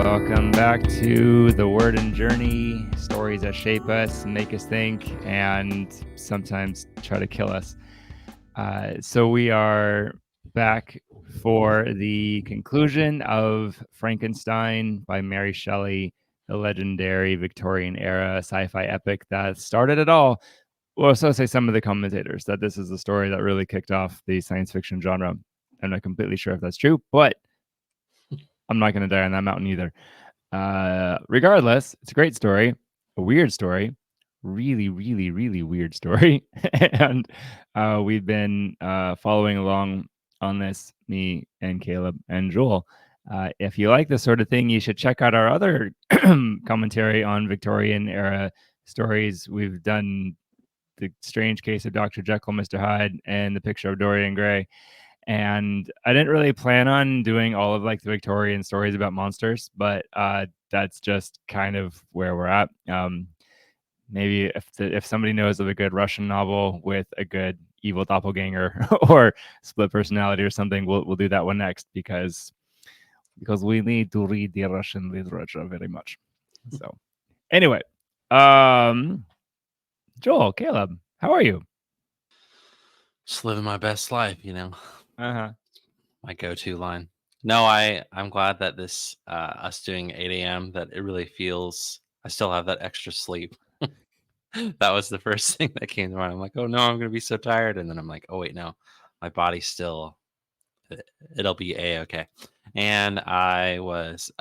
Welcome back to The Word and Journey, stories that shape us, make us think, and sometimes try to kill us. So we are back for the conclusion of Frankenstein by Mary Shelley, the legendary Victorian era sci-fi epic that started it all. Well, so say some of the commentators that this is the story that really kicked off the science fiction genre. I'm not completely sure if that's true, but I'm not going to die on that mountain either. Regardless, it's a great story, a weird story, really, really, really weird story. And we've been following along on this, me and Caleb and Joel. If you like this sort of thing, you should check out our other commentary on Victorian era stories. We've done The Strange Case of Dr. Jekyll, Mr. Hyde, and The Picture of Dorian Gray. And I didn't really plan on doing all of like the Victorian stories about monsters, but that's just kind of where we're at. Maybe if somebody knows of a good Russian novel with a good evil doppelganger or split personality or something, we'll do that one next because we need to read the Russian literature very much. So anyway, Joel, Caleb, how are you? Just living my best life, Uh-huh. my go-to line. No, I'm glad that this us doing 8 a.m. that it really feels I still have that extra sleep. That was the first thing that came to mind. I'm like, oh no, I'm gonna be so tired, and then I'm like, oh wait, no, my body's still it'll be a-okay. And I was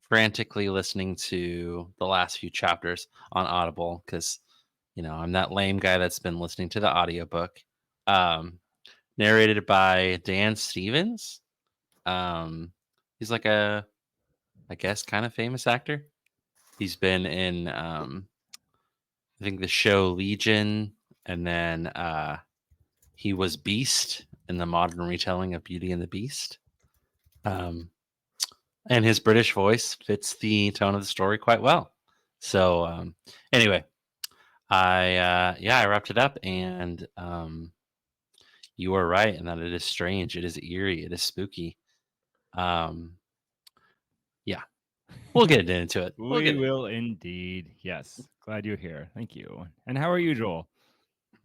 frantically listening to the last few chapters on Audible because I'm that lame guy that's been listening to the audiobook. Narrated by Dan Stevens. He's like I guess, kind of famous actor. He's been in, I think the show Legion, and then he was Beast in the modern retelling of Beauty and the Beast. And his British voice fits the tone of the story quite well. So anyway, I wrapped it up, and you are right in that it is strange, it is eerie, it is spooky. Yeah, we'll get into it. We will indeed. Yes. Glad you're here. Thank you. And how are you, Joel?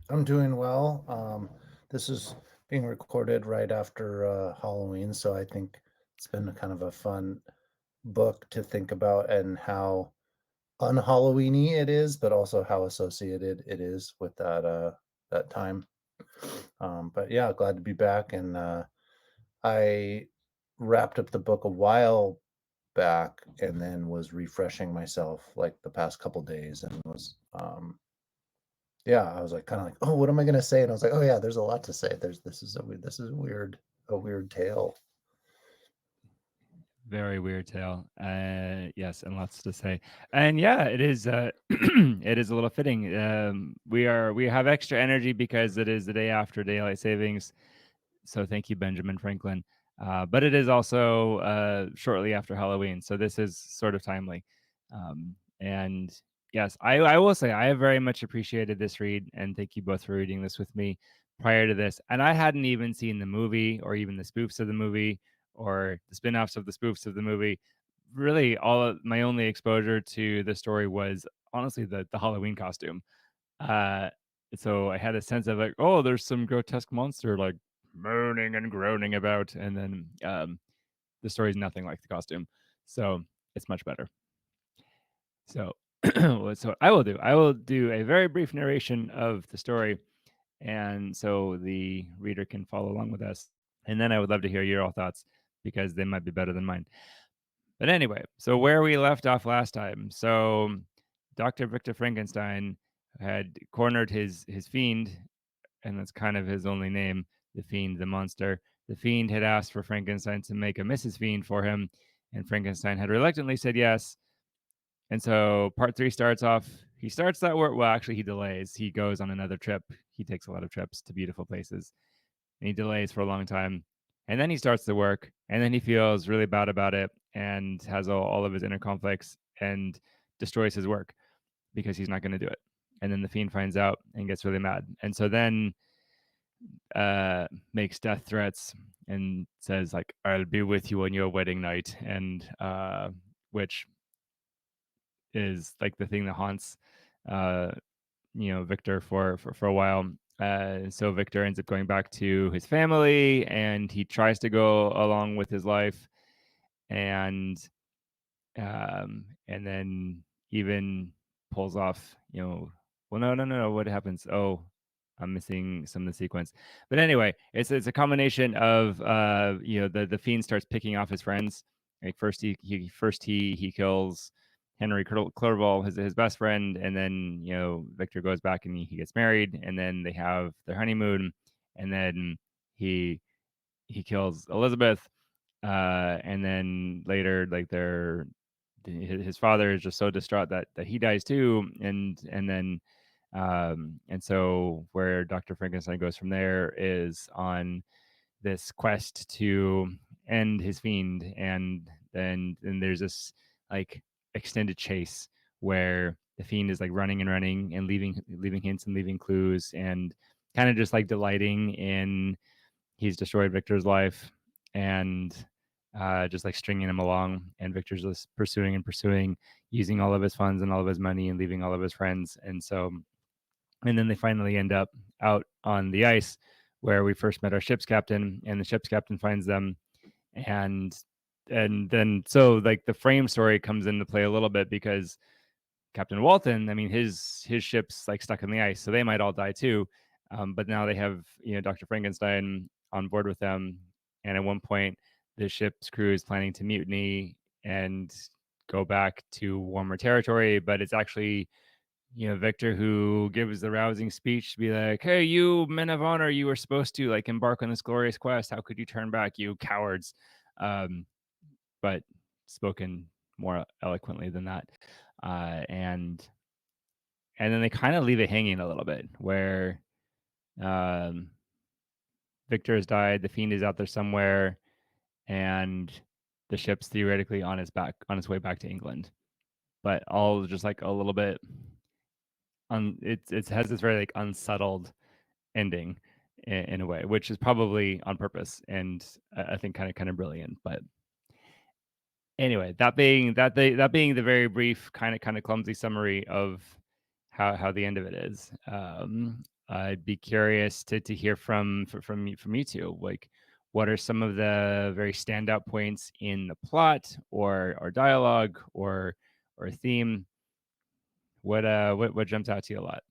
I'm doing well. This is being recorded right after Halloween, so I think it's been kind of a fun book to think about and how un-Halloweeny it is, but also how associated it is with that time. But yeah, glad to be back, and I wrapped up the book a while back, and then was refreshing myself like the past couple days, and was yeah, I was like kind of like, oh, what am I gonna say? And I was like, oh yeah, there's a lot to say. This is a weird tale. Very weird tale. Yes, and lots to say. And yeah, it is. It is a little fitting. We have extra energy because it is the day after daylight savings. So thank you, Benjamin Franklin. But it is also shortly after Halloween, so this is sort of timely. And yes, I will say I have very much appreciated this read, and thank you both for reading this with me prior to this. And I hadn't even seen the movie or even the spoofs of the movie or the spin-offs of the spoofs of the movie. Really, all of my only exposure to the story was honestly the Halloween costume. Uh, so I had a sense of like, oh, there's some grotesque monster like moaning and groaning about, and then the story is nothing like the costume, so it's much better. So, so I will do a very brief narration of the story, and so the reader can follow along with us. And then I would love to hear your all thoughts because they might be better than mine. But anyway, so where we left off last time. So Dr. Victor Frankenstein had cornered his fiend, and that's kind of his only name, the Fiend, the monster. The Fiend had asked for Frankenstein to make a Mrs. Fiend for him, and Frankenstein had reluctantly said yes. And so part 3 starts off. He starts that work. Well, actually, he delays. He goes on another trip. He takes a lot of trips to beautiful places, and he delays for a long time. And then he starts the work, and then he feels really bad about it and has all of his inner conflicts and destroys his work because he's not going to do it. And then the Fiend finds out and gets really mad. And so then makes death threats and says like, "I'll be with you on your wedding night," and which is like the thing that haunts uh, Victor for a while. So Victor ends up going back to his family, and he tries to go along with his life, and and then even pulls off, well, no. What happens? Oh, I'm missing some of the sequence. But anyway, it's a combination of the fiend starts picking off his friends. Like he kills Henry Clerval, his best friend, and then Victor goes back and he gets married, and then they have their honeymoon, and then he kills Elizabeth, and then later like his father is just so distraught that he dies too, and then and so where Dr. Frankenstein goes from there is on this quest to end his fiend, and then there's this like extended chase where the fiend is like running and running and leaving hints and leaving clues, and kind of just like delighting in he's destroyed Victor's life, and just like stringing him along, and Victor's just pursuing and pursuing, using all of his funds and all of his money and leaving all of his friends. And then they finally end up out on the ice where we first met our ship's captain, and the ship's captain finds them, and then so like the frame story comes into play a little bit, because Captain Walton, I mean, his ship's like stuck in the ice, so they might all die too. But now they have Dr. Frankenstein on board with them, and at one point the ship's crew is planning to mutiny and go back to warmer territory, but it's actually Victor who gives the rousing speech to be like, "Hey, you men of honor, you were supposed to like embark on this glorious quest. How could you turn back, you cowards?" Um, but spoken more eloquently than that, and then they kind of leave it hanging a little bit, where um, Victor has died, the fiend is out there somewhere, and the ship's theoretically on its way back to England, but all just like a little bit it has this very like unsettled ending in a way, which is probably on purpose, and I think kind of brilliant. But anyway, that being the very brief kind of clumsy summary of how the end of it is. I'd be curious to hear from you two. Like, what are some of the very standout points in the plot, or dialogue, or theme? What jumps out to you a lot?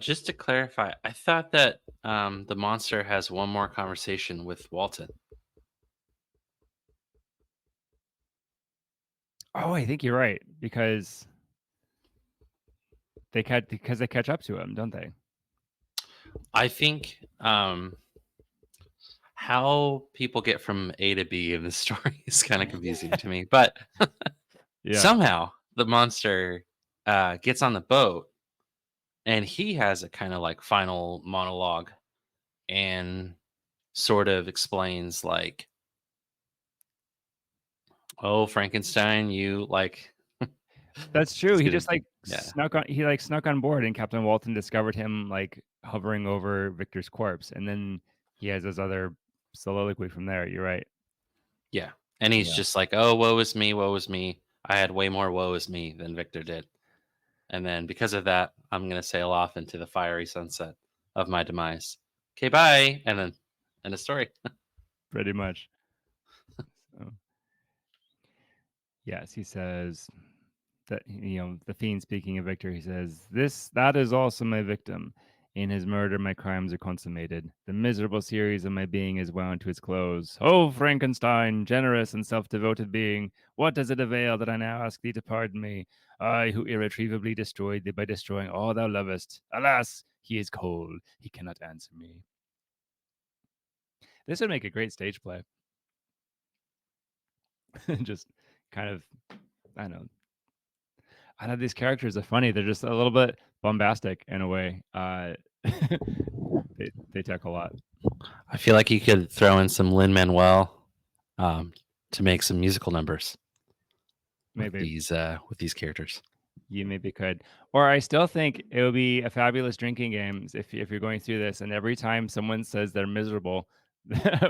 Just to clarify, I thought that the monster has one more conversation with Walton. Oh, I think you're right, because they catch up to him, don't they? I think how people get from A to B in the story is kind of confusing to me, but Yeah. somehow the monster gets on the boat, and he has a kind of like final monologue and sort of explains like, "Oh, Frankenstein, you like." That's true. It's He gonna just be, like yeah. snuck on board, and Captain Walton discovered him like hovering over Victor's corpse, and then he has his other soliloquy from there. You're right. Yeah. And he's Yeah. just like, "Oh, woe is me, woe is me. I had way more woe is me than Victor did. And then because of that, I'm going to sail off into the fiery sunset of my demise. Okay, bye." And then end of story. Pretty much. So, yes, he says that the fiend, speaking of Victor, he says, that is also my victim. In his murder my crimes are consummated. The miserable series of my being is wound to its close. Oh, Frankenstein, generous and self-devoted being, what does it avail that I now ask thee to pardon me? I who irretrievably destroyed thee by destroying all thou lovest. Alas, he is cold, he cannot answer me. This would make a great stage play. Just kind of, I don't know, these characters are funny. They're just a little bit bombastic in a way. They talk a lot. I feel like you could throw in some Lin-Manuel to make some musical numbers Maybe. with these characters. You maybe could. Or I still think it would be a fabulous drinking game if you're going through this, and every time someone says they're miserable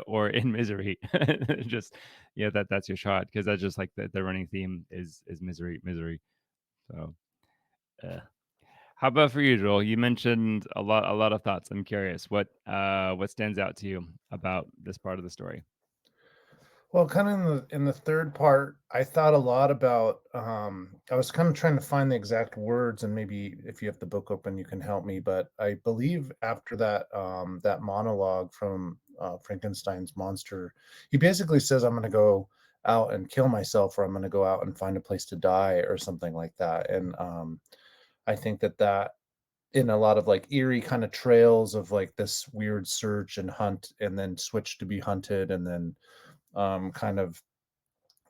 or in misery, just that's your shot, because that's just like the running theme is misery, misery. So, how about for you, Joel? You mentioned a lot of thoughts. I'm curious what stands out to you about this part of the story. Well, kind of in the third part, I thought a lot about. I was kind of trying to find the exact words, and maybe if you have the book open, you can help me. But I believe after that monologue from Frankenstein's monster, he basically says, "I'm going to go out and kill myself, or I'm going to go out and find a place to die, or something like that." And I think that in a lot of like eerie kind of trails of like this weird search and hunt, and then switch to be hunted, and then kind of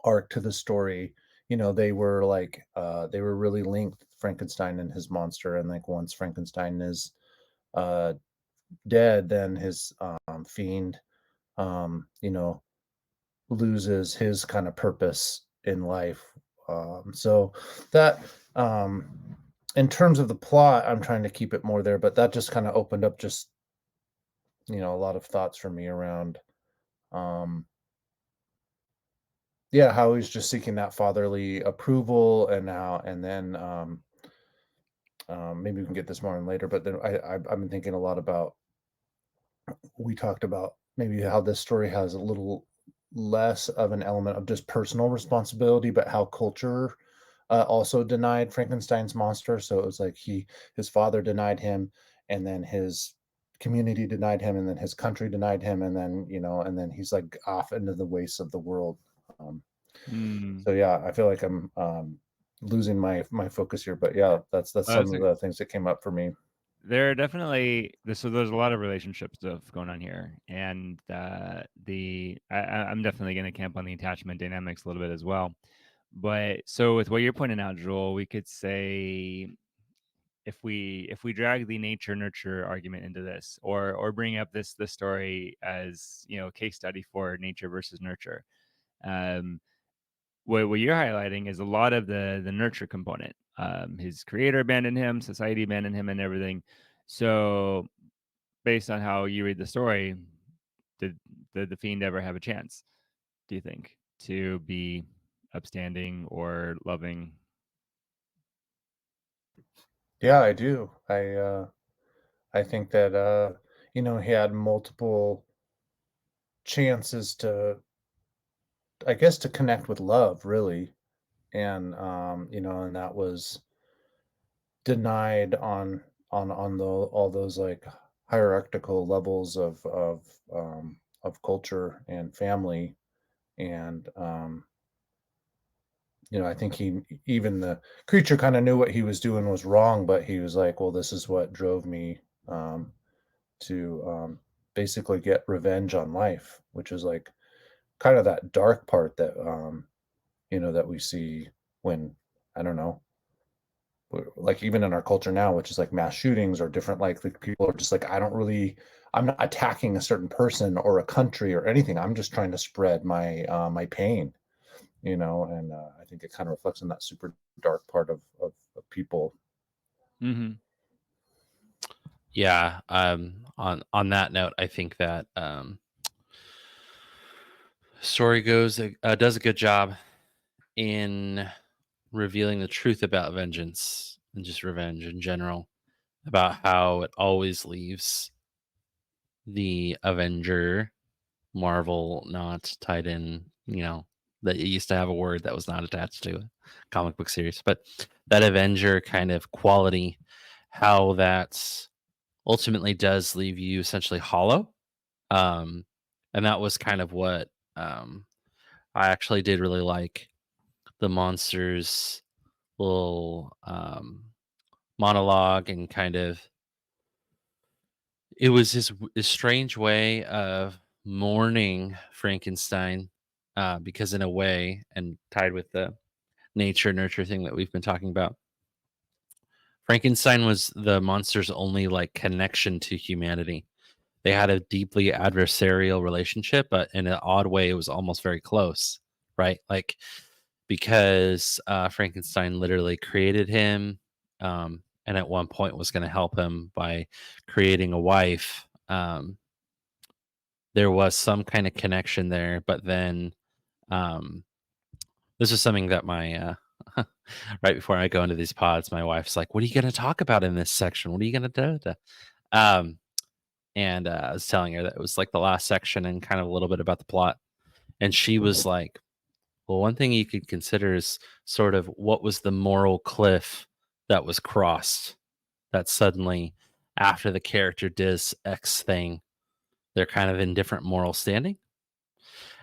arc to the story. They were like they were really linked, Frankenstein and his monster, and like once Frankenstein is uh dead, then his fiend you know loses his kind of purpose in life. So that in terms of the plot, I'm trying to keep it more there, but that just kind of opened up just a lot of thoughts for me around um yeah, how he's just seeking that fatherly approval, and now and then maybe we can get this more in later, but then I've been thinking a lot about, we talked about maybe how this story has a little less of an element of just personal responsibility, but how culture also denied Frankenstein's monster. So it was like his father denied him, and then his community denied him, and then his country denied him, and then and then he's like off into the wastes of the world. Um, Hmm. so yeah, I feel like I'm losing my focus here, but yeah, that's Well, some of the things that came up for me. there are definitely so there's a lot of relationship stuff going on here, and I'm definitely going to camp on the attachment dynamics a little bit as well. But so with what you're pointing out, Joel, we could say, if we drag the nature nurture argument into this, or bring up this story as case study for nature versus nurture, um, what you're highlighting is a lot of the nurture component. His creator abandoned him, society abandoned him, and everything. So based on how you read the story, did the fiend ever have a chance, do you think, to be upstanding or loving? Yeah, I do. I think that he had multiple chances to, I guess, to connect with love, really. And and that was denied on the all those like hierarchical levels of culture and family. And I think even the creature kind of knew what he was doing was wrong, but he was like, well, this is what drove me to basically get revenge on life, which is like kind of that dark part that that we see when, I don't know, like even in our culture now, which is like mass shootings or different, like people are just like, I'm not attacking a certain person or a country or anything. I'm just trying to spread my pain, and I think it kind of reflects on that super dark part of people. Mm-hmm. Yeah. On that note, I think that story does a good job in revealing the truth about vengeance and just revenge in general, about how it always leaves the Avenger, Marvel, not tied in, that it used to have a word that was not attached to a comic book series, but that Avenger kind of quality, how that ultimately does leave you essentially hollow. Um, and that was kind of what I actually did really like the monsters little monologue, and kind of it was his strange way of mourning Frankenstein, because in a way, and tied with the nature nurture thing that we've been talking about, Frankenstein was the monster's only like connection to humanity. They had a deeply adversarial relationship, but in an odd way, it was almost very close, right? Like because Frankenstein literally created him, and at one point was going to help him by creating a wife. There was some kind of connection there, but then um, this is something that my right before I go into these pods, my wife's like, "What are you going to talk about in this section? What are you going to do?" Um, and I was telling her that it was like the last section and kind of a little bit about the plot, and she was like, "Well, one thing you could consider is sort of what was the moral cliff that was crossed. That suddenly, after the character does X thing, they're kind of in different moral standing."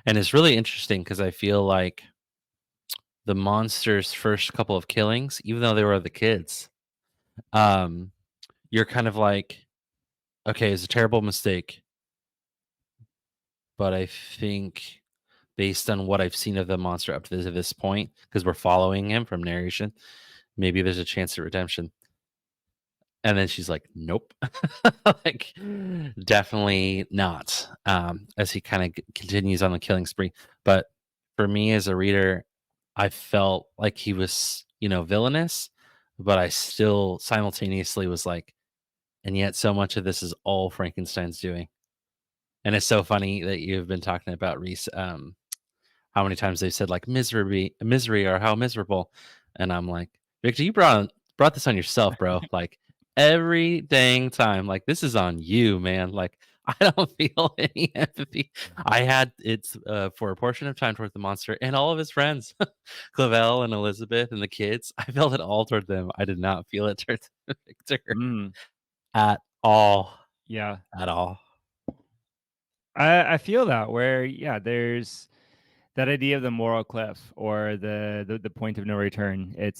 And it's really interesting because I feel like the monster's first couple of killings, even though they were the kids, um, you're kind of like, okay, it's a terrible mistake, but I think based on what I've seen of the monster up to this point, because we're following him from narration, maybe there's a chance at redemption. And then she's like, "Nope." Like, definitely not, as he kinda continues on the killing spree. But for me as a reader, I felt like he was, villainous, but I still simultaneously was like, "And yet so much of this is all Frankenstein's doing." And it's so funny that you've been talking about, Reese, how many times they've said, like, misery, or how miserable, and I'm like, "Victor, you brought this on yourself, bro, like, every dang time, like, this is on you, man, like, I don't feel any empathy." I had it's, for a portion of time towards the monster and all of his friends, Clavel and Elizabeth and the kids, I felt it all toward them. I did not feel it towards Victor Mm, at all, yeah. at all. I feel that where, yeah, there's that idea of the moral cliff or the point of no return. I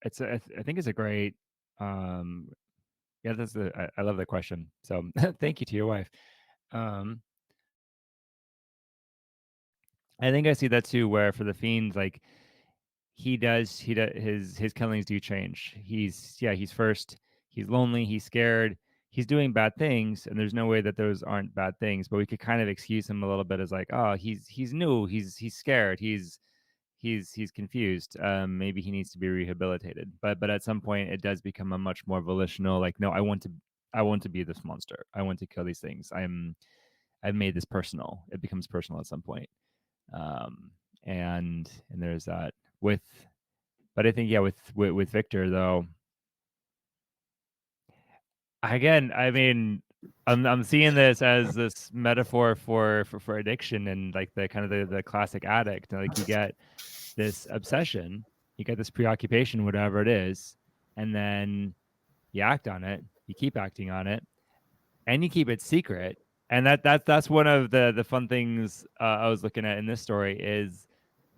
think it's a great, um, yeah, I love that question. So thank you to your wife. Um, I think I see that too, where for the fiend, like he does his killings do change. He's first, he's lonely, he's scared, he's doing bad things, and there's no way that those aren't bad things. But we could kind of excuse him a little bit as like, oh, he's new, he's scared, he's confused. Maybe he needs to be rehabilitated. But at some point, it does become a much more volitional. Like, no, I want to be this monster. I want to kill these things. I've made this personal. It becomes personal at some point. Um, and there's that with, but I think yeah, with Victor though, again, I mean, I'm seeing this as this metaphor for addiction and like the kind of the classic addict. Like you get this obsession, you get this preoccupation, whatever it is, and then you act on it, you keep acting on it, and you keep it secret. And that's one of the fun things I was looking at in this story is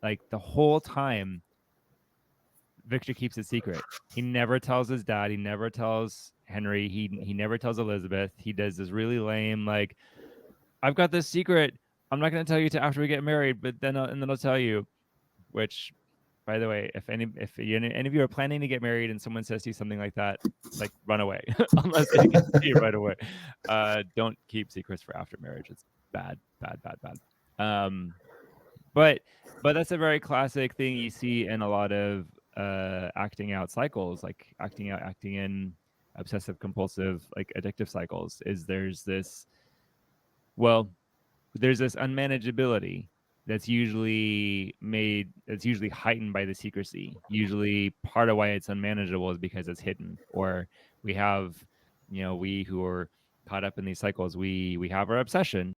like the whole time Victor keeps it secret. He never tells his dad. He never tells Henry. He never tells Elizabeth. He does this really lame like, I've got this secret. I'm not going to tell you till after we get married, but then I'll tell you. Which, by the way, if any of you are planning to get married and someone says to you something like that, like run away unless they can see it right away. Don't keep secrets for after marriage. It's bad, bad, bad, bad. But that's a very classic thing you see in a lot of acting out cycles, like acting in obsessive compulsive, like addictive cycles. Is there's this unmanageability that's usually heightened by the secrecy. Usually part of why it's unmanageable is because it's hidden, or we have, we who are caught up in these cycles, we have our obsession,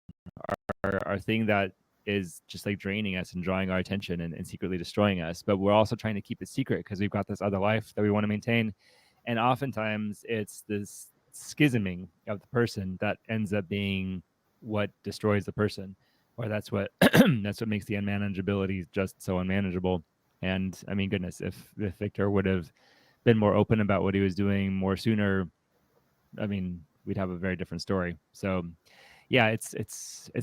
our thing that is just like draining us and drawing our attention and secretly destroying us. But we're also trying to keep it secret because we've got this other life that we want to maintain. And oftentimes it's this schisming of the person that ends up being what destroys the person, or that's what that's what makes the unmanageability just so unmanageable. And I mean, goodness, if Victor would have been more open about what he was doing more sooner, I mean, we'd have a very different story. So yeah, it's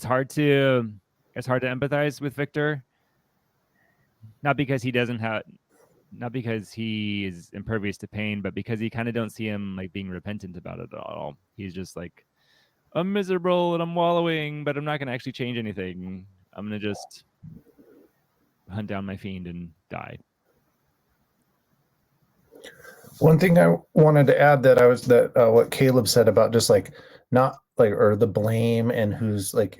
hard to empathize with Victor, not because he doesn't have, not because he is impervious to pain, but because you kind of don't see him like being repentant about it at all. He's just like, I'm miserable and I'm wallowing, but I'm not going to actually change anything. I'm going to just hunt down my fiend and die. One thing I wanted to add that what Caleb said about just like not like or the blame and who's like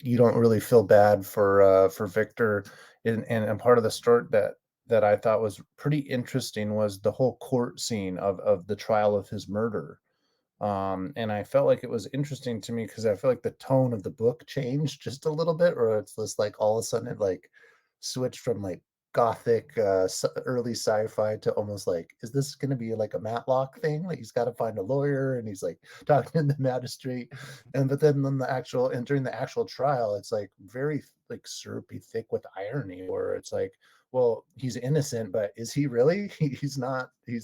you don't really feel bad for Victor and part of the story that I thought was pretty interesting was the whole court scene of the trial of his murder. And I felt like it was interesting to me because I feel like the tone of the book changed just a little bit, or it's this like all of a sudden it like switched from like gothic early sci-fi to almost like, is this going to be like a Matlock thing? Like he's got to find a lawyer and he's like talking to the magistrate, and but then during the actual trial, it's like very like syrupy thick with irony, where it's like, well, he's innocent, but is he really? He's not. He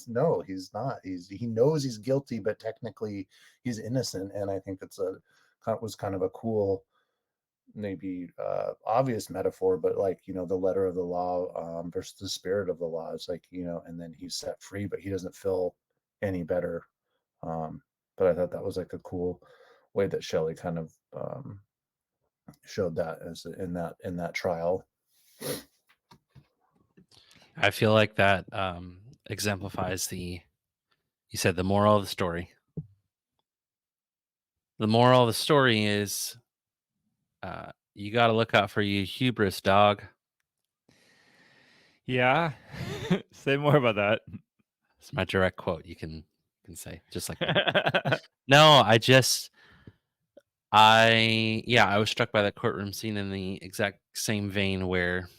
knows he's guilty, but technically he's innocent. And I think was kind of a cool, maybe obvious metaphor, but like, the letter of the law versus the spirit of the law. It's like, and then he's set free, but he doesn't feel any better. But I thought that was like a cool way that Shelley kind of showed that as in that trial. I feel like that exemplifies you said the moral of the story. The moral of the story is you got to look out for your hubris, dog. Yeah. Say more about that. It's my direct quote. You can say just like that. No, I was struck by that courtroom scene in the exact same vein where,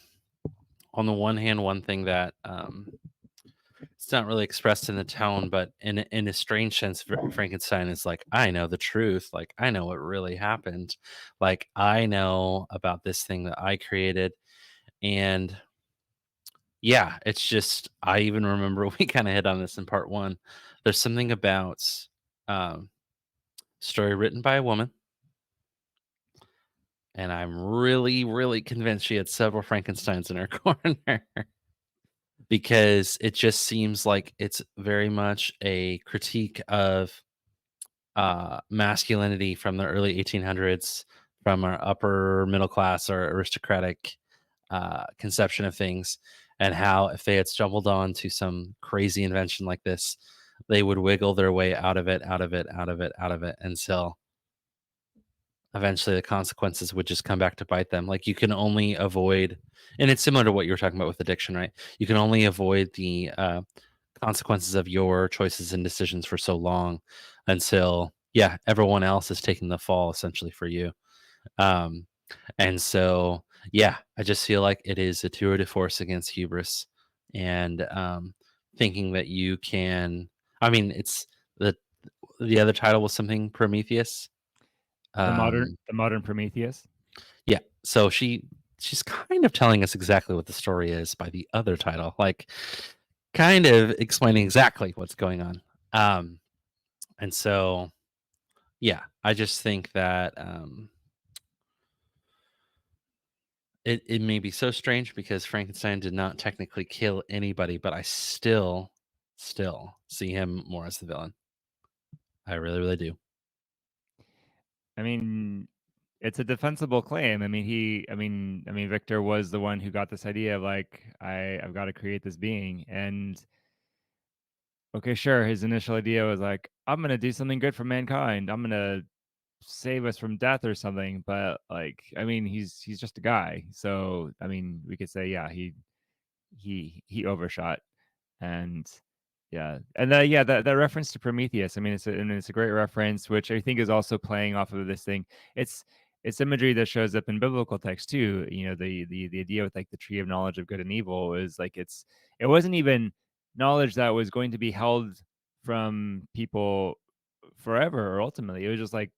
on the one hand, one thing that it's not really expressed in the tone, but in a strange sense, Frankenstein is like, I know the truth. Like, I know what really happened. Like, I know about this thing that I created. And yeah, it's just, I even remember we kind of hit on this in part one. There's something about story written by a woman. And I'm really, really convinced she had several Frankensteins in her corner. Because it just seems like it's very much a critique of masculinity from the early 1800s, from our upper middle class or aristocratic conception of things, and how if they had stumbled on to some crazy invention like this, they would wiggle their way out of it, until eventually the consequences would just come back to bite them. Like, you can only avoid, and it's similar to what you were talking about with addiction, right? You can only avoid the consequences of your choices and decisions for so long until everyone else is taking the fall essentially for you. And so I just feel like it is a tour de force against hubris and thinking that you can, I mean, it's the other title was something Prometheus. The modern Prometheus. Yeah. So she's kind of telling us exactly what the story is by the other title, like kind of explaining exactly what's going on. And so, I just think that it may be so strange because Frankenstein did not technically kill anybody, but I still see him more as the villain. I really, really do. I mean, it's a defensible claim. I mean, Victor was the one who got this idea of like, I've got to create this being. And okay, sure, his initial idea was like, I'm gonna do something good for mankind. I'm gonna save us from death or something. But like, I mean, he's just a guy. So I mean, we could say, yeah, he overshot. And and that reference to Prometheus, I mean, it's a great reference, which I think is also playing off of this thing. It's imagery that shows up in biblical text too. The idea with like the tree of knowledge of good and evil is like it wasn't even knowledge that was going to be held from people forever or ultimately. It was just like,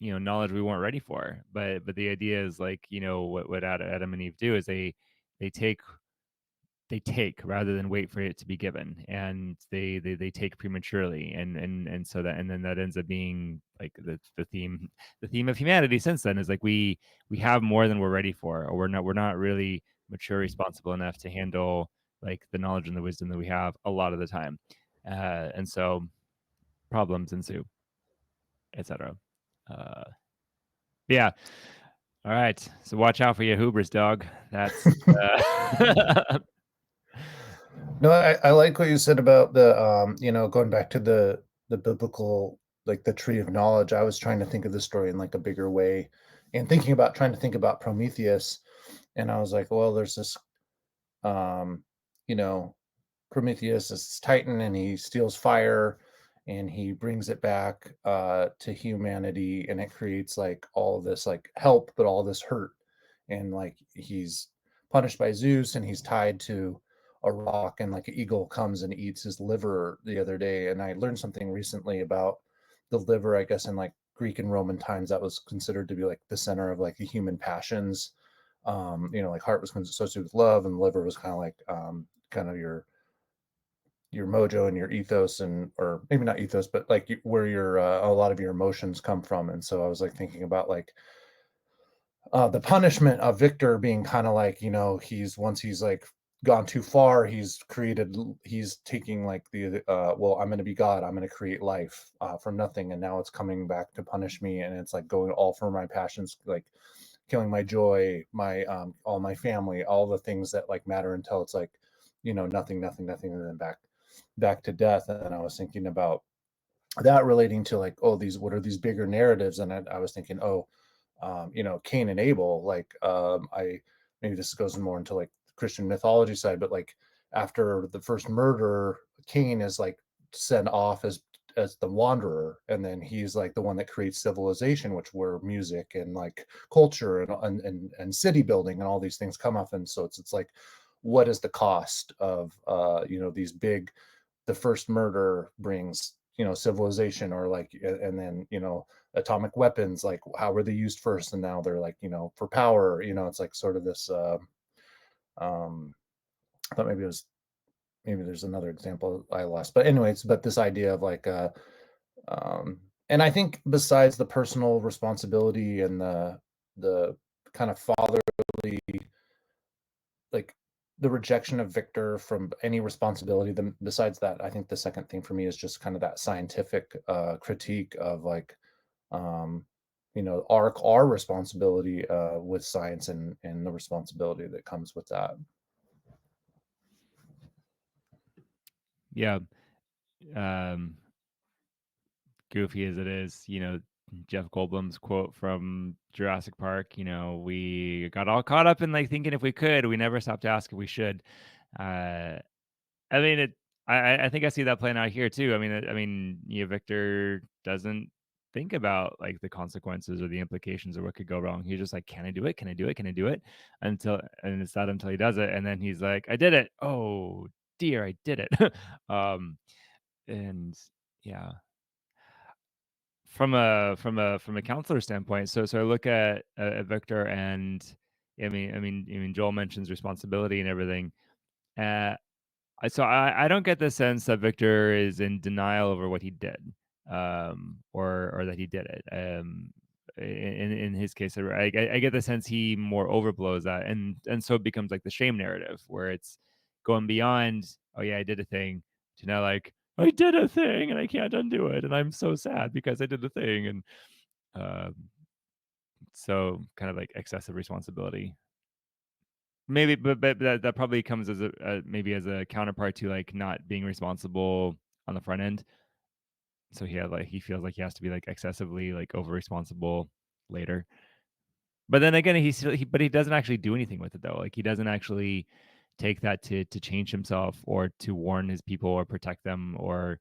knowledge we weren't ready for. But the idea is like, what Adam and Eve do is they take rather than wait for it to be given, and they take prematurely, and so then that ends up being like the theme of humanity since then is like we have more than we're ready for, or we're not really mature, responsible enough to handle like the knowledge and the wisdom that we have a lot of the time, and so problems ensue, etc. Yeah, All right. So watch out for your hubris, dog. That's No, I like what you said about the going back to the biblical, like the tree of knowledge. I was trying to think of the story in like a bigger way, and trying to think about Prometheus, and I was like, well, there's this um, you know, Prometheus is Titan, and he steals fire, and he brings it back to humanity, and it creates like all this like help, but all this hurt, and like he's punished by Zeus, and he's tied to a rock, and like an eagle comes and eats his liver the other day. And I learned something recently about the liver. I guess in like Greek and Roman times, that was considered to be like the center of like the human passions. Like heart was associated with love, and the liver was kind of like kind of your mojo and your ethos, and or maybe not ethos, but like where your a lot of your emotions come from. And so I was like thinking about like the punishment of Victor being kind of like, he's once he's like gone too far, he's taking like the well, I'm going to be God, I'm going to create life from nothing, and now it's coming back to punish me, and it's like going all for my passions, like killing my joy, my all my family, all the things that like matter, until it's like nothing, and then back to death. And I was thinking about that relating to like, oh, these what are these bigger narratives. And I was thinking, oh, Cain and Abel, like I maybe this goes more into like Christian mythology side, but like after the first murder, Cain is like sent off as the wanderer, and then he's like the one that creates civilization, which where music and like culture and city building and all these things come up. And so it's like, what is the cost of these big, the first murder brings civilization, or like, and then atomic weapons, like how were they used first, and now they're like for power. It's like sort of this um I thought maybe there's another example I lost, but anyways, but this idea of like um and I think besides the personal responsibility and the kind of fatherly, like the rejection of Victor from any responsibility, then besides that, I think the second thing for me is just kind of that scientific critique of like um our responsibility with science, and the responsibility that comes with that. yeah. Um, Goofy as it is, Jeff Goldblum's quote from Jurassic Park, we got all caught up in like thinking if we could, we never stopped to ask if we should. Uh, I mean, I think I see that playing out here too. Victor doesn't think about like the consequences or the implications or what could go wrong. He's just like, can I do it? Can I do it? Can I do it? And it's not until he does it, and then he's like, I did it. Oh dear, I did it. um, and yeah, from a counselor standpoint, so I look at Victor, and Joel mentions responsibility and everything. Uh, I don't get the sense that Victor is in denial over what he did, or that he did it. In his case, I get the sense he more overblows that, and so it becomes like the shame narrative, where it's going beyond, oh yeah, I did a thing, to now like, I did a thing and I can't undo it, and I'm so sad because I did a thing, and um, so kind of like excessive responsibility. Maybe, but that probably comes as maybe as a counterpart to like not being responsible on the front end. So he feels like he has to be like excessively like over responsible later. But then again, but he doesn't actually do anything with it though. Like he doesn't actually take that to change himself or to warn his people or protect them, or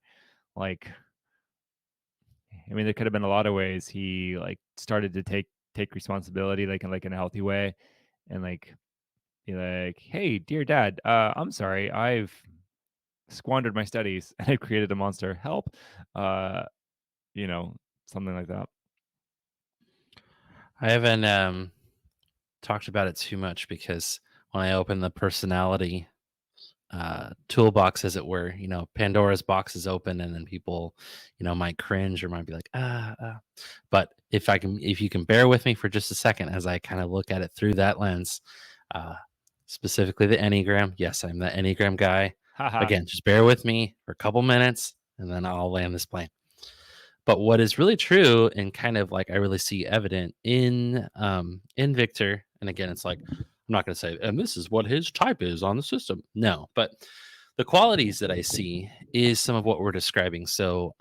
like, there could have been a lot of ways he like started to take responsibility like in a healthy way, and like be like, hey, dear dad, I'm sorry, I've squandered my studies and I've created a monster. Help. Uh, you know, something like that. I haven't talked about it too much because when I open the personality toolbox, as it were, Pandora's box is open, and then people, might cringe or might be like, but if you can bear with me for just a second as I kind of look at it through that lens, uh, specifically the Enneagram. Yes, I'm the Enneagram guy. Haha. Again, just bear with me for a couple minutes, and then I'll land this plane. But what is really true and kind of like I really see evident in Victor, and again, it's like I'm not going to say, and this is what his type is on the system. No, but the qualities that I see is some of what we're describing. So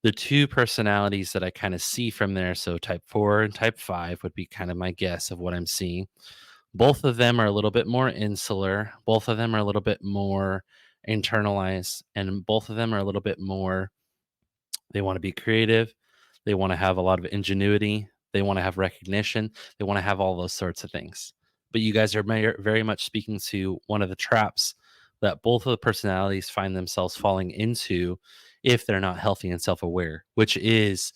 the two personalities that I kind of see from there, so type 4 and type 5 would be kind of my guess of what I'm seeing. Both of them are a little bit more insular. Both of them are a little bit more internalized, and both of them are a little bit more, they want to be creative. They want to have a lot of ingenuity. They want to have recognition. They want to have all those sorts of things. But you guys are very much speaking to one of the traps that both of the personalities find themselves falling into if they're not healthy and self aware, which is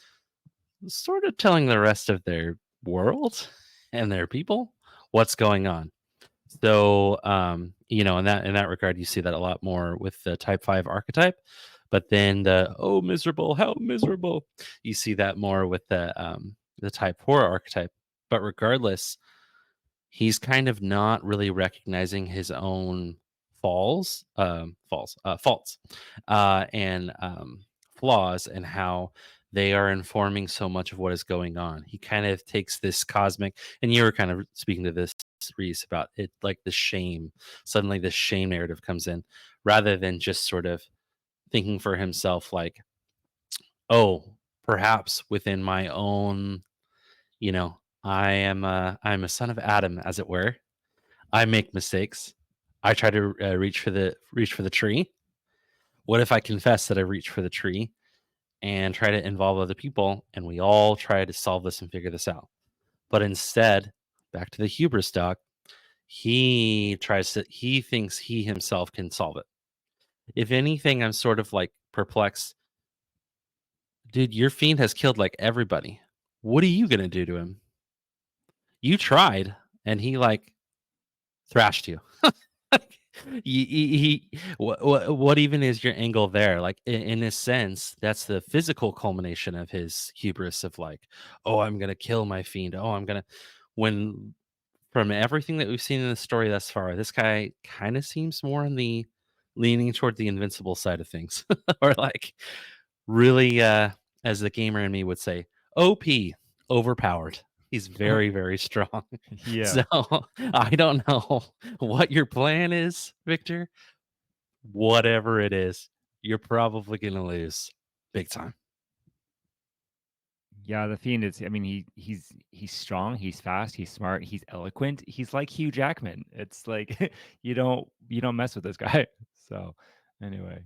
sort of telling the rest of their world and their people what's going on. So, in that regard, you see that a lot more with the type 5 archetype. But then the oh miserable, how miserable, you see that more with the type 4 archetype. But regardless, he's kind of not really recognizing his own faults, and flaws, and how they are informing so much of what is going on. He kind of takes this cosmic, and you were kind of speaking to this, Reese, about it, like the shame. Suddenly, this shame narrative comes in, rather than just sort of thinking for himself, like, oh, perhaps within my own, I'm a son of Adam, as it were. I make mistakes. I try to reach for the tree. What if I confess that I reach for the tree and try to involve other people, and we all try to solve this and figure this out? But instead, back to the hubris doc, he thinks he himself can solve it. If anything, I'm sort of like perplexed. Dude, your fiend has killed like everybody. What are you gonna do to him? You tried, and he like thrashed you. What even is your angle there? Like in a sense, that's the physical culmination of his hubris of like, oh, I'm gonna kill my fiend. Oh, I'm gonna. When from everything that we've seen in the story thus far, this guy kind of seems more on the leaning toward the invincible side of things, or like really, as the gamer in me would say, OP, overpowered. He's very, very strong. Yeah. So I don't know what your plan is, Victor. Whatever it is, you're probably gonna lose big time. Yeah, the Fiend is. I mean, he's strong, he's fast, he's smart, he's eloquent. He's like Hugh Jackman. It's like you don't mess with this guy. So, anyway,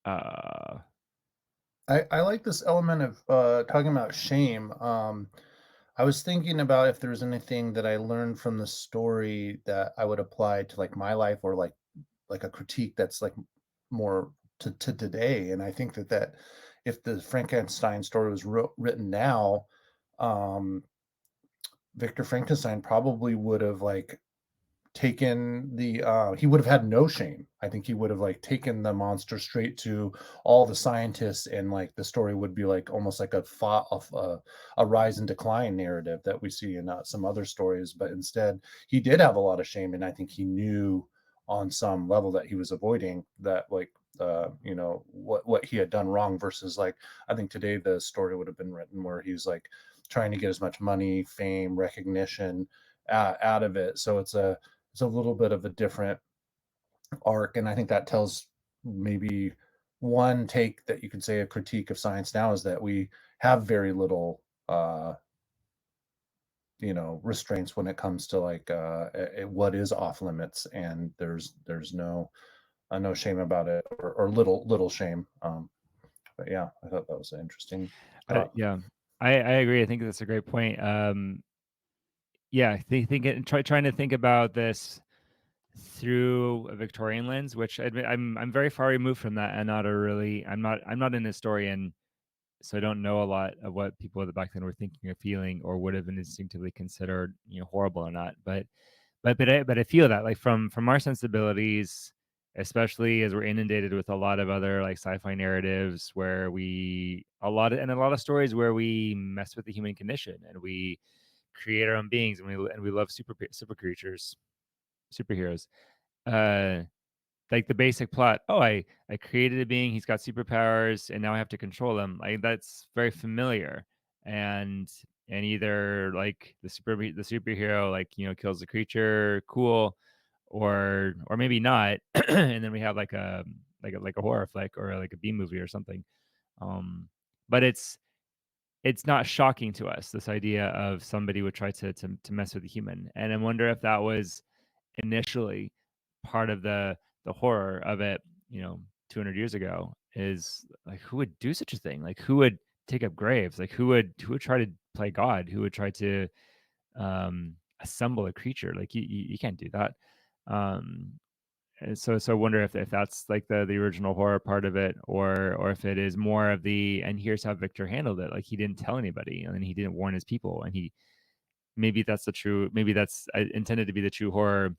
uh, I like this element of talking about shame. I was thinking about if there's anything that I learned from the story that I would apply to like my life, or like a critique that's like more to today. And I think that if the Frankenstein story was written now, um, Victor Frankenstein probably would have like taken the he would have had no shame. I think he would have like taken the monster straight to all the scientists, and like the story would be like almost like a rise and decline narrative that we see in some other stories. But instead, he did have a lot of shame, and I think he knew on some level that he was avoiding that, like what he had done wrong, versus like I think today the story would have been written where he's like trying to get as much money, fame, recognition out of it. So it's a little bit of a different arc, and I think that tells maybe one take that you could say a critique of science now is that we have very little restraints when it comes to like what is off limits, and there's no shame about it, or little shame. But yeah, I thought that was an interesting thought. yeah, I agree. I think that's a great point. Yeah, trying to think about this through a Victorian lens, which I'm very far removed from that, and I'm not an historian, so I don't know a lot of what people back then were thinking or feeling, or would have been instinctively considered horrible or not. But I feel that, like, from our sensibilities, especially as we're inundated with a lot of other like sci-fi narratives where a lot of stories where we mess with the human condition, and we create our own beings, and we love super creatures, superheroes. Uh, like the basic plot. Oh, I created a being. He's got superpowers, and now I have to control him. Like that's very familiar. And either like the superhero like kills the creature, cool, or maybe not. And then we have like a horror flick or like a B movie or something. But it's not shocking to us, this idea of somebody would try to mess with a human. And I wonder if that was initially part of the horror of it, 200 years ago, is like, who would do such a thing? Like, who would take up graves? Like, who would try to play God? Who would try to assemble a creature? Like, you can't do that. And so I wonder if that's like the original horror part of it, or if it is more of the, and here's how Victor handled it. Like, he didn't tell anybody, and he didn't warn his people, and maybe that's intended to be the true horror,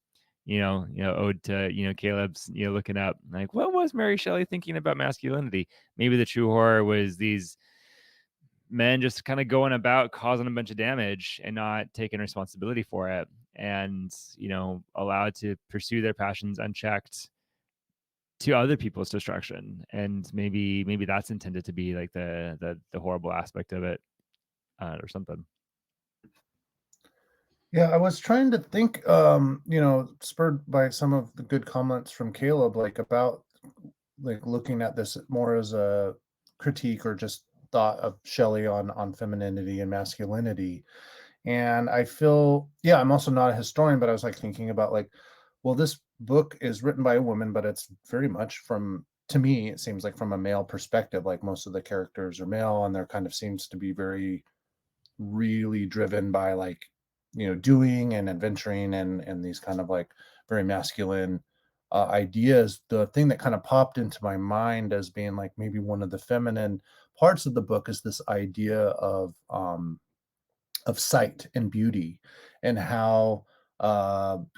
ode to, Caleb's, looking up like, what was Mary Shelley thinking about masculinity? Maybe the true horror was these men just kind of going about causing a bunch of damage and not taking responsibility for it, and allowed to pursue their passions unchecked to other people's destruction. And maybe that's intended to be like the horrible aspect of it, or something. Yeah, I was trying to think, spurred by some of the good comments from Caleb, like about like looking at this more as a critique or just thought of Shelley on femininity and masculinity. And I feel, yeah, I'm also not a historian, but I was like thinking about like, well, this book is written by a woman, but it's very much to me, it seems like from a male perspective, like most of the characters are male, and there kind of seems to be really driven by like, doing and adventuring and these kind of like very masculine ideas. The thing that kind of popped into my mind as being like maybe one of the feminine parts of the book is this idea of sight and beauty, and how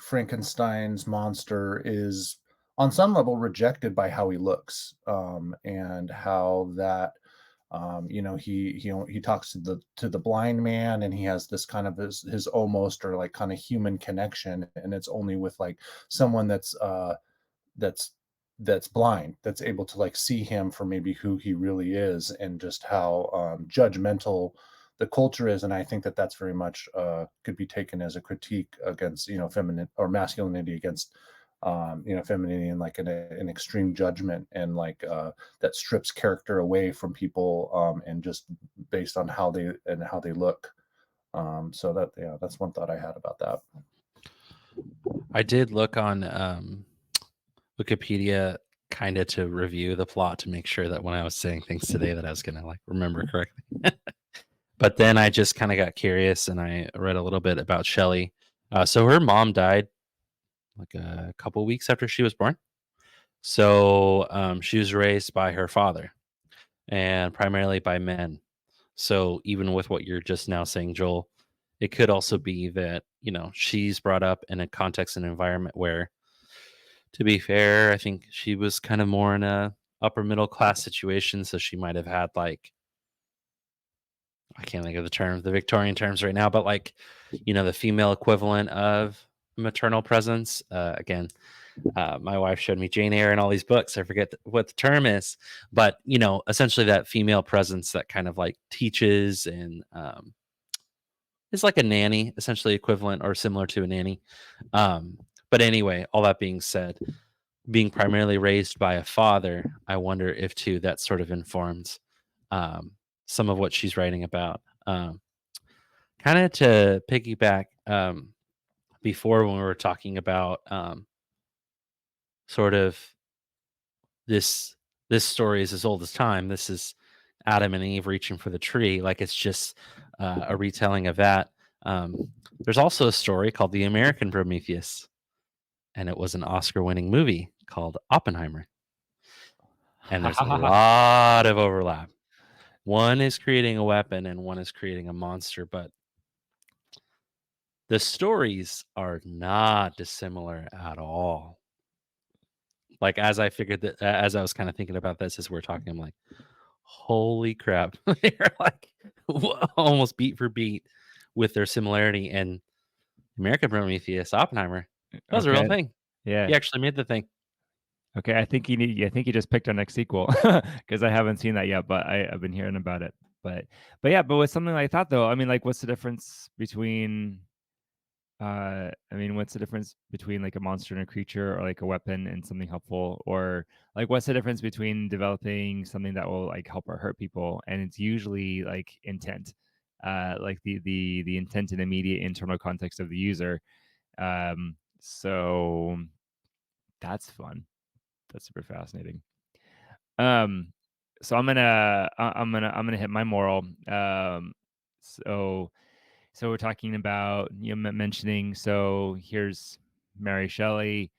Frankenstein's monster is on some level rejected by how he looks, and how that he talks to the blind man, and he has this kind of his almost or like kind of human connection, and it's only with like someone that's that's blind, that's able to like see him for maybe who he really is, and just how judgmental the culture is. And I think that that's very much could be taken as a critique against feminine or masculinity against femininity, and like an extreme judgment, and like that strips character away from people, and just based on how they look. So that's one thought I had about that. I did look on Wikipedia kind of to review the plot to make sure that when I was saying things today that I was gonna like remember correctly. But then I just kind of got curious and I read a little bit about Shelley. So her mom died like a couple weeks after she was born. So she was raised by her father and primarily by men. So even with what you're just now saying, Joel, it could also be that, she's brought up in a context and environment where, to be fair, I think she was kind of more in a upper middle class situation. So she might have had like, I can't think of the Victorian terms right now, but like, the female equivalent of maternal presence. Again, my wife showed me Jane Eyre and all these books. I forget what the term is, but essentially that female presence that kind of like teaches and is like a nanny, essentially equivalent or similar to a nanny. But anyway, all that being said, being primarily raised by a father, I wonder if too that sort of informs some of what she's writing about. Kind of to piggyback before when we were talking about sort of this story is as old as time. This is Adam and Eve reaching for the tree, like it's just a retelling of that. There's also a story called The American Prometheus, and it was an Oscar-winning movie called Oppenheimer. And there's a lot of overlap. One is creating a weapon and one is creating a monster, but the stories are not dissimilar at all. Like as I figured that, as I was kind of thinking about this as we're talking, I'm like, holy crap. They're like almost beat for beat with their similarity. And American Prometheus, Oppenheimer, that was a real Okay. thing. Yeah. He actually made the thing. Okay, I think you just picked our next sequel because I haven't seen that yet, but I've been hearing about it. But yeah, but with something like that though, I mean, like, what's the difference between what's the difference between like a monster and a creature, or like a weapon and something helpful, or like what's the difference between developing something that will like help or hurt people? And it's usually like intent, like the intent and immediate internal context of the user. So that's fun. That's super fascinating. Um, so I'm gonna hit my moral. So we're talking about, mentioning. So here's Mary Shelley.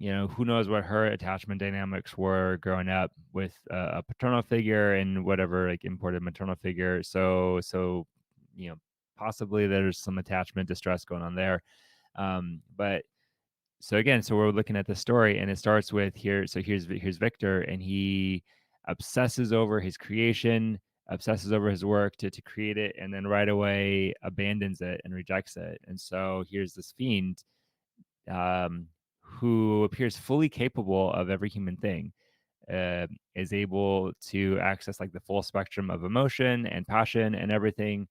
Who knows what her attachment dynamics were growing up with a paternal figure and whatever like imported maternal figure. So you know possibly there's some attachment distress going on there. But so again, so we're looking at the story, and it starts with here. So here's Victor, and he obsesses over his creation, obsesses over his work to create it, and then right away abandons it and rejects it. And so here's this fiend, who appears fully capable of every human thing, is able to access like the full spectrum of emotion and passion and everything,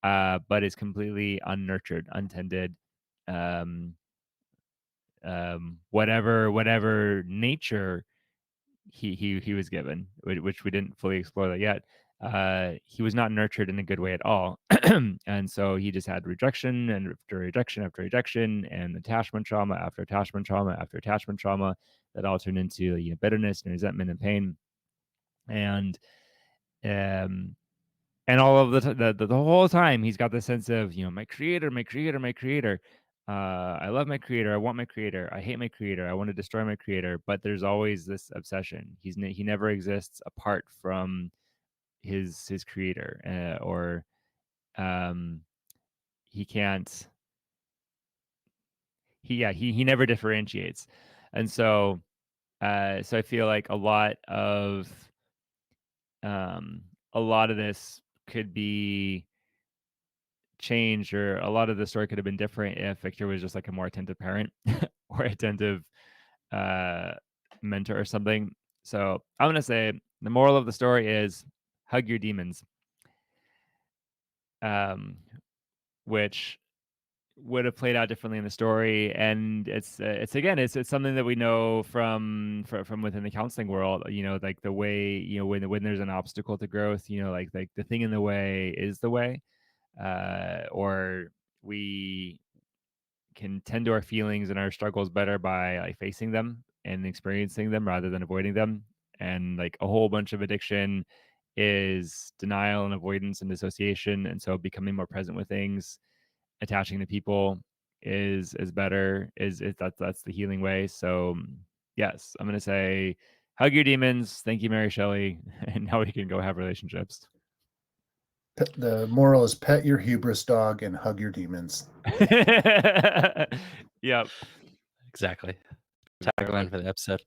but is completely unnurtured, untended. Um, whatever nature he was given, which we didn't fully explore that yet. He was not nurtured in a good way at all, and so he just had rejection and after rejection after rejection, and attachment trauma after attachment trauma after attachment trauma that all turned into bitterness and resentment and pain, and um, and all of the whole time he's got this sense of my creator, my creator, my creator. I love my creator, I want my creator, I hate my creator, I want to destroy my creator. But there's always this obsession. He never exists apart from his creator, or um he can't he never differentiates. And so I feel like a lot of this could be changed, or a lot of the story could have been different if Victor was just like a more attentive parent or attentive uh, mentor or something. So I'm gonna say the moral of the story is hug your demons, um, which would have played out differently in the story. And it's again, it's something that we know from within the counseling world. Like the way when there's an obstacle to growth, like the thing in the way is the way, or we can tend to our feelings and our struggles better by like facing them and experiencing them rather than avoiding them. And like a whole bunch of addiction is denial and avoidance and dissociation. And so becoming more present with things, attaching to people is better, is that's the healing way. So yes, I'm gonna say hug your demons. Thank you, Mary Shelley. And now we can go have relationships. The moral is pet your hubris dog and hug your demons. Yep. Exactly. Tagline for the episode.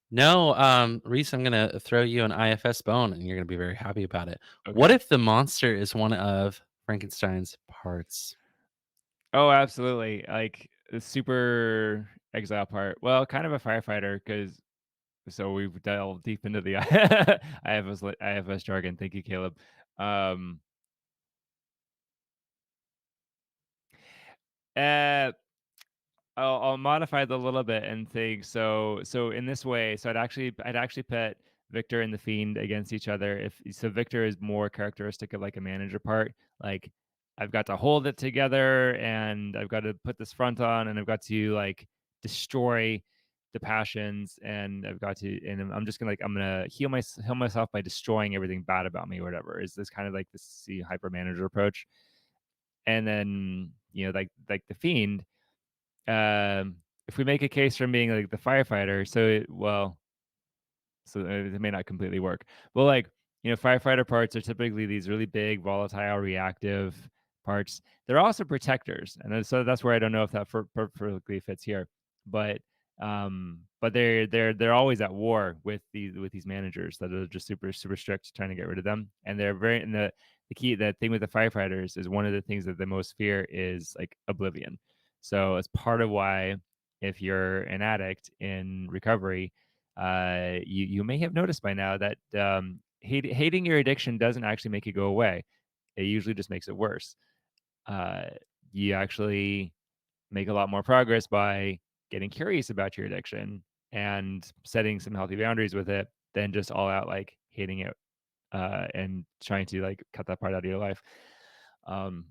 No, Reese, I'm gonna throw you an IFS bone, and you're gonna be very happy about it. What Okay. if the monster is one of Frankenstein's parts? Oh, absolutely. Like the super exile part. Well, kind of a firefighter, because so we've delved deep into the IFS jargon. Thank you, Caleb. Um, uh, I'll modify it a little bit and think so in this way. So I'd actually put Victor and the Fiend against each other. If so, Victor is more characteristic of like a manager part. Like I've got to hold it together, and I've got to put this front on, and I've got to like destroy the passions, and and I'm gonna heal myself by destroying everything bad about me or whatever. Is this kind of like this hyper manager approach? And then like the Fiend, if we make a case from being like the firefighter, so it may not completely work. Well, like, firefighter parts are typically these really big, volatile, reactive parts. They're also protectors, and so that's where I don't know if that perfectly fits here. But they're always at war with these managers that are just super super strict, trying to get rid of them. And they're very and the thing with the firefighters is one of the things that they most fear is like oblivion. So it's part of why if you're an addict in recovery, you may have noticed by now that hating your addiction doesn't actually make it go away. It usually just makes it worse. Uh, you actually make a lot more progress by getting curious about your addiction and setting some healthy boundaries with it than just all out like hating it and trying to like cut that part out of your life. Um,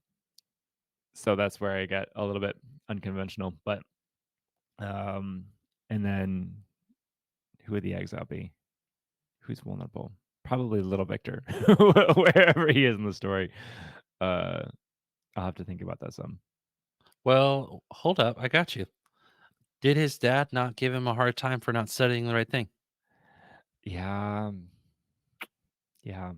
so that's where I get a little bit unconventional. But and then who would the exile be? Who's vulnerable? Probably little Victor, wherever he is in the story. I'll have to think about that some. Well, hold up. I got you. Did his dad not give him a hard time for not studying the right thing? Yeah. Yeah.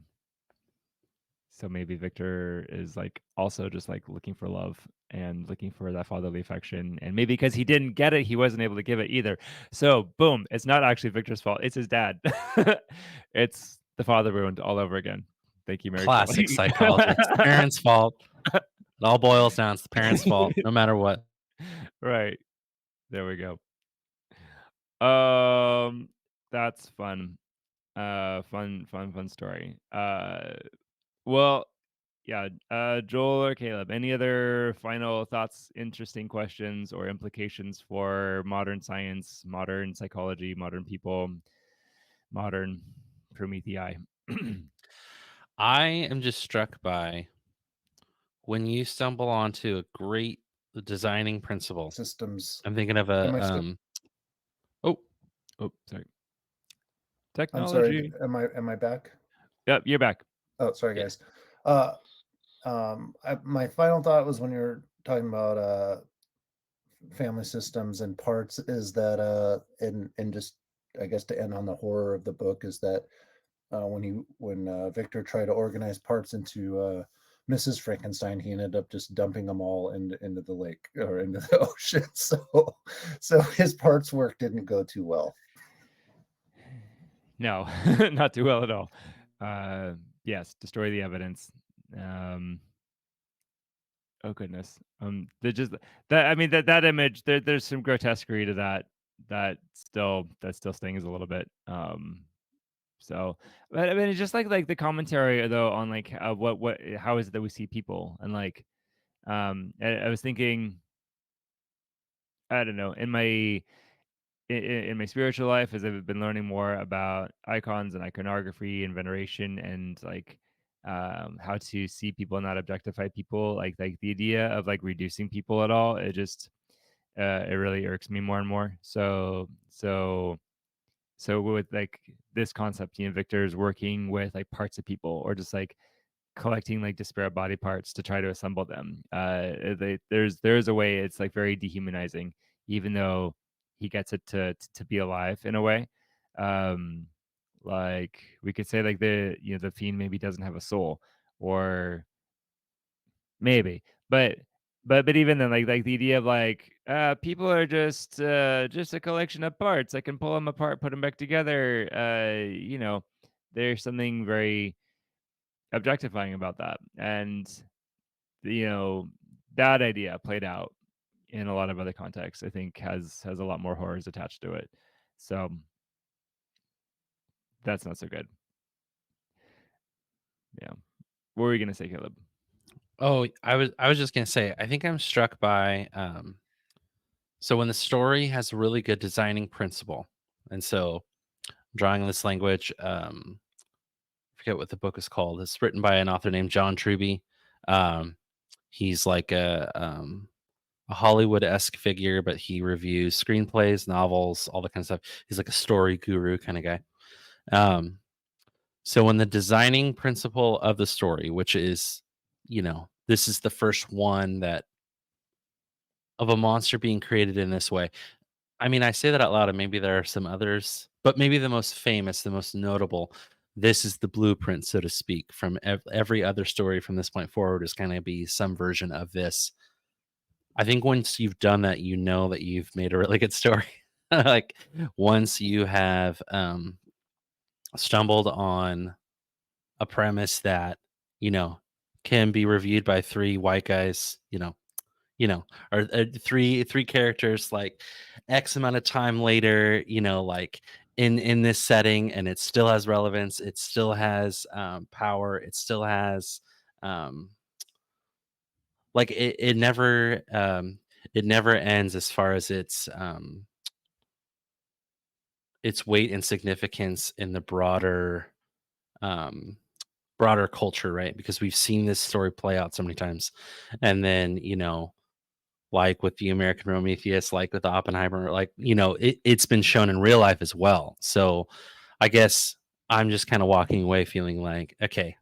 So maybe Victor is like also just like looking for love and looking for that fatherly affection. And maybe because he didn't get it, he wasn't able to give it either. So boom, it's not actually Victor's fault. It's his dad. It's the father wound all over again. Thank you, Mary Classic Shelley. psychology. It's the parents' fault. It all boils down. It's the parents' fault, no matter what. Right. There we go. That's fun. Fun story. Well, yeah, Joel or Caleb, any other final thoughts, interesting questions, or implications for modern science, modern psychology, modern people, modern Promethei? I am just struck by when you stumble onto a great designing principle. Systems. I'm thinking of Am I a still? oh, Oh, sorry. I'm sorry. Technology. Am I back? Yep, you're back. Oh, sorry, yeah. guys. My final thought was when you're talking about family systems and parts is that and just I guess to end on the horror of the book is that when Victor tried to organize parts into Mrs. Frankenstein, he ended up just dumping them all into the lake or into the ocean. So his parts work didn't go too well. No, not too well at all. Yes, destroy the evidence. Oh goodness. They just that I mean that image there's some grotesquerie to that still stings a little bit. So but I mean it's just like the commentary though on like what how is it that we see people and like I was thinking I don't know in my spiritual life as I've been learning more about icons and iconography and veneration and like how to see people and not objectify people like the idea of like reducing people at all it really irks me more and more so with like this concept Victor's working with like parts of people or just like collecting like disparate body parts to try to assemble them. There's a way it's like very dehumanizing, even though he gets it to be alive in a way. Um, like we could say like the fiend maybe doesn't have a soul, or maybe, but even then like the idea of like people are just a collection of parts. I can pull them apart, put them back together. There's something very objectifying about that. And that idea played out in a lot of other contexts, I think has a lot more horrors attached to it. So that's not so good. Yeah. What were you gonna say, Caleb? Oh, I was just gonna say, I think I'm struck by so when the story has a really good designing principle, and so drawing this language, I forget what the book is called. It's written by an author named John Truby. Um, he's like a Hollywood-esque figure, but he reviews screenplays, novels, all that kind of stuff. He's like a story guru kind of guy. So when the designing principle of the story, which is, this is the first one that of a monster being created in this way. I mean, I say that out loud, and maybe there are some others, but maybe the most famous, the most notable. This is the blueprint, so to speak, from every other story from this point forward is going to be some version of this. I think once you've done that, you know that you've made a really good story. Like once you have stumbled on a premise that you know can be reviewed by three white guys, or three characters like X amount of time later, like in this setting, and it still has relevance. It still has power. It still has um, like it never ends as far as its weight and significance in the um, broader culture, right? Because we've seen this story play out so many times, and then like with the American Prometheus, like with Oppenheimer, like it's been shown in real life as well. So I guess I'm just kind of walking away feeling like, okay,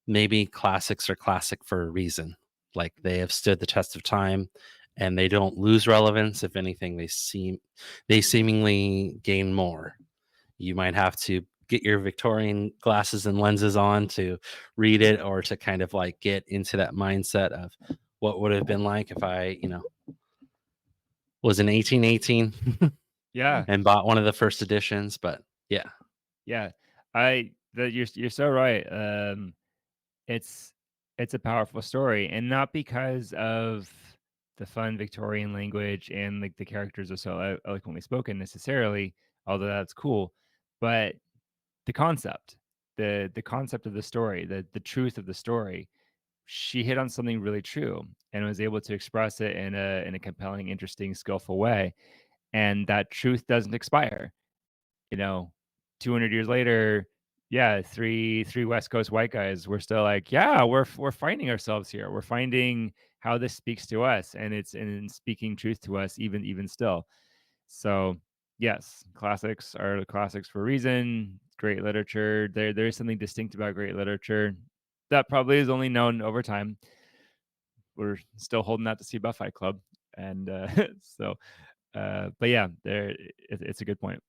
maybe classics are classic for a reason. Like they have stood the test of time and they don't lose relevance. If anything, they seemingly gain more. You might have to get your Victorian glasses and lenses on to read it, or to kind of like get into that mindset of what would have been like if I, was in 1818 Yeah. and bought one of the first editions. But yeah. Yeah. You're so right. It's it's a powerful story, and not because of the fun Victorian language and like the characters are so eloquently spoken necessarily, although that's cool, but the concept, the concept of the story, the truth of the story. She hit on something really true and was able to express it in a compelling, interesting, skillful way. And that truth doesn't expire. You know, 200 years later, yeah, three West Coast white guys, we're still like, yeah, we're finding ourselves here. We're finding how this speaks to us, and it's in speaking truth to us, even still. So yes, classics are the classics for a reason. Great literature. There is something distinct about great literature that probably is only known over time. We're still holding out to see about Fight Club, and so, but yeah, it's a good point,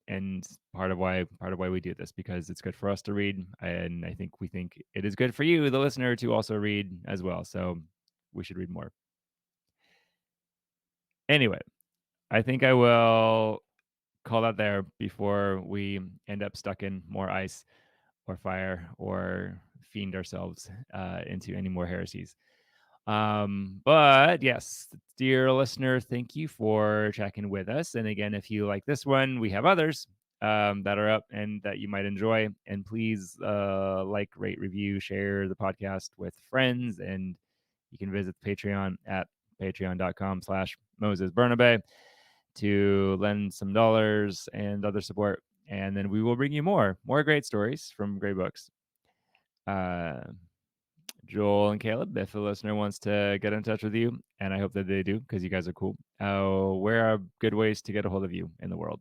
and part of why we do this, because it's good for us to read, and I think we think it is good for you, the listener, to also read as well. So we should read more. Anyway, I think I will call that there before we end up stuck in more ice or fire or fiend ourselves into any more heresies. But yes, dear listener, thank you for checking with us. And again, if you like this one, we have others that are up and that you might enjoy. And please like, rate, review, share the podcast with friends. And you can visit Patreon at patreon.com/Moses Bernabe to lend some dollars and other support. And then we will bring you more great stories from great books. Joel and Caleb, if a listener wants to get in touch with you, and I hope that they do because you guys are cool, where are good ways to get a hold of you in the world?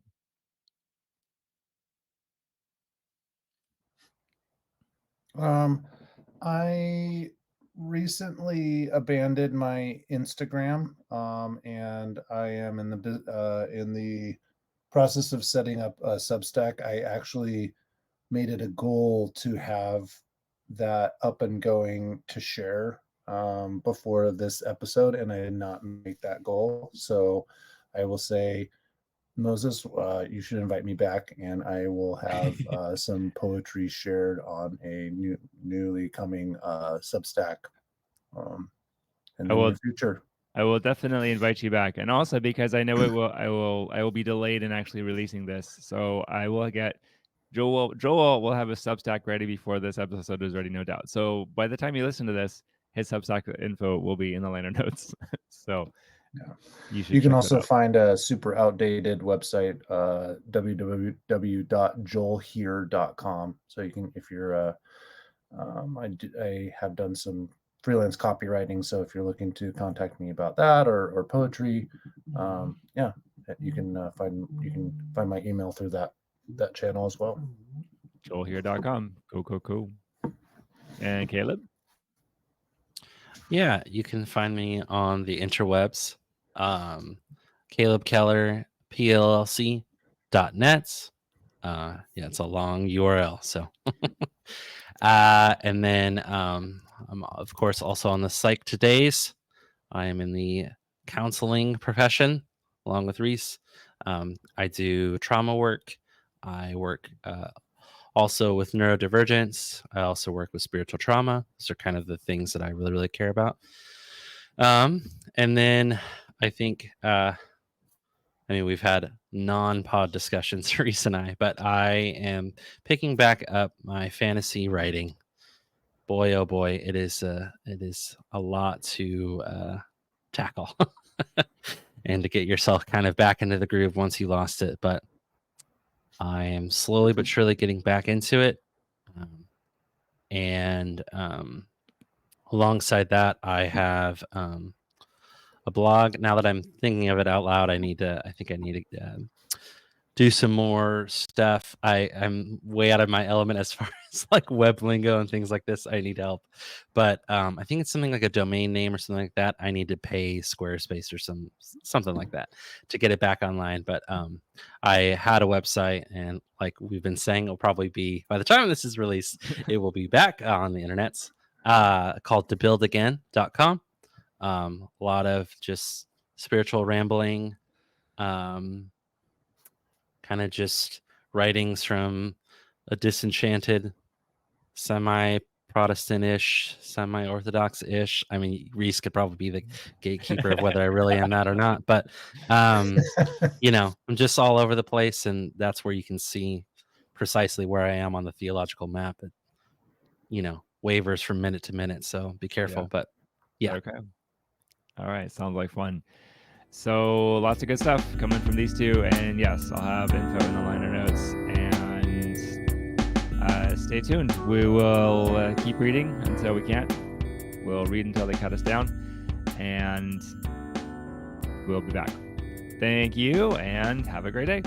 I recently abandoned my Instagram, and I am in the process of setting up a Substack. I actually made it a goal to have that up and going to share before this episode, and I did not make that goal. So I will say, Moses, you should invite me back, and I will have some poetry shared on a newly coming Substack in I the will near future. I will definitely invite you back, and also because I know I will be delayed in actually releasing this, so I will get Joel will have a Substack ready before this episode is ready, no doubt. So by the time you listen to this, his Substack info will be in the liner notes. So Yeah. you should You can check that also out. find a super outdated website, www.joelhere.com. So you can, if you're, I have done some freelance copywriting. So if you're looking to contact me about that or poetry, yeah, you can find my email through that channel as well. joelhere.com. Cool. And Caleb? Yeah, you can find me on the interwebs. Caleb Keller, PLLC.net. Yeah, it's a long URL. So, and then I'm, of course, also on the Psych Todays. I am in the counseling profession along with Reese. I do trauma work. I work also with neurodivergence. I also work with spiritual trauma. Those are kind of the things that I really, really care about. And then I think I mean, we've had non-pod discussions, Reese and I, but I am picking back up my fantasy writing. Boy, oh boy, it is a lot to tackle and to get yourself kind of back into the groove once you lost it. But I am slowly but surely getting back into it. And alongside that, I have a blog. Now that I'm thinking of it out loud, I think I need to do some more stuff. I'm way out of my element as far as like web lingo and things like this. I need help, but I think it's something like a domain name or something like that. I need to pay Squarespace or something like that to get it back online. But I had a website, and like we've been saying, it'll probably be, by the time this is released, it will be back on the internets, called tobuildagain.com. A lot of just spiritual rambling, kind of just writings from a disenchanted, semi-Protestant-ish, semi-Orthodox-ish. I mean, Reese could probably be the gatekeeper of whether I really am that or not. But, you know, I'm just all over the place, and that's where you can see precisely where I am on the theological map. It, you know, wavers from minute to minute, so be careful. Yeah. But yeah. Okay. All right. Sounds like fun. So lots of good stuff coming from these two. And yes, I'll have info in the liner notes. And stay tuned. We will keep reading until we can't. We'll read until they cut us down. And we'll be back. Thank you, and have a great day.